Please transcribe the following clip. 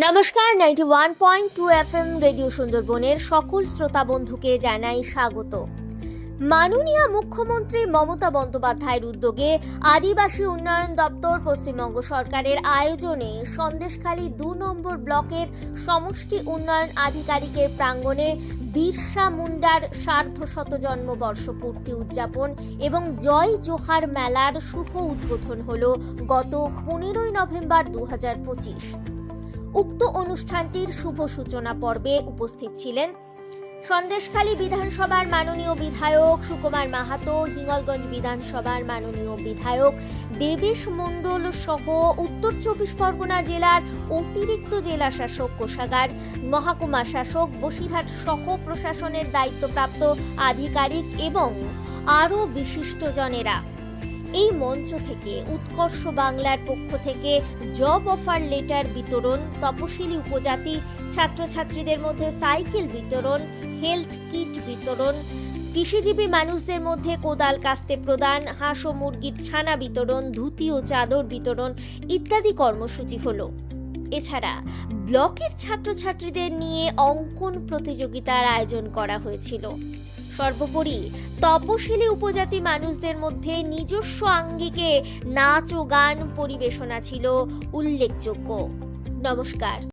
নমস্কার, 91.2 FM radio সুন্দরবনের সকল শ্রোতা বন্ধুকে জানাই স্বাগত। মাননীয় মুখ্যমন্ত্রী মমতা বন্দ্যোপাধ্যায়ের উদ্যোগে আদিবাসী উন্নয়ন দপ্তর পশ্চিমবঙ্গ সরকারের আয়োজনে সন্দেশখালী ২ নম্বর ব্লকের সমষ্টি উন্নয়ন আধিকারিকের প্রাঙ্গণে বিরসা মুন্ডার সার্ধশত জন্মবর্ষ পূর্তি উদযাপন এবং জয় জোহার মেলার শুভ উদ্বোধন হল গত ১৫ই নভেম্বর ২০২৫। উক্ত অনুষ্ঠানটির শুভ সূচনা পর্বে উপস্থিত ছিলেন সন্দেশখালী বিধানসভার মাননীয় বিধায়ক সুকুমার মাহাতো, হিঙ্গলগঞ্জ বিধানসভার মাননীয় বিধায়ক দেবেশ মণ্ডল সহ উত্তর ২৪ পরগনা জেলার অতিরিক্ত জেলা শাসক কোষাগার, মহকুমা শাসক, বসিরহাট সহ প্রশাসনের দায়িত্বপ্রাপ্ত আধিকারিক এবং আরও বিশিষ্টজনেরা। এই মঞ্চ থেকে উৎকর্ষ বাংলার পক্ষ থেকে জব অফার লেটার বিতরণ, তপশিলি উপজাতি ছাত্রছাত্রীদের মধ্যে সাইকেল বিতরণ, হেলথ কিট বিতরণ, কৃষিজীবী মানুষদের মধ্যে কোদাল কাস্তে প্রদান, হাঁস ও মুরগির ছানা বিতরণ, ধুতি ও চাদর বিতরণ ইত্যাদি কর্মসূচি হলো। এছাড়া ব্লকের ছাত্রছাত্রীদের নিয়ে অঙ্কন প্রতিযোগিতার আয়োজন করা হয়েছিল। সর্বোপরি তপশিলি উপজাতি মানুষদের মধ্যে নিজস্ব আঙ্গিকে নাচ ও গান পরিবেশনা ছিল উল্লেখযোগ্য। নমস্কার।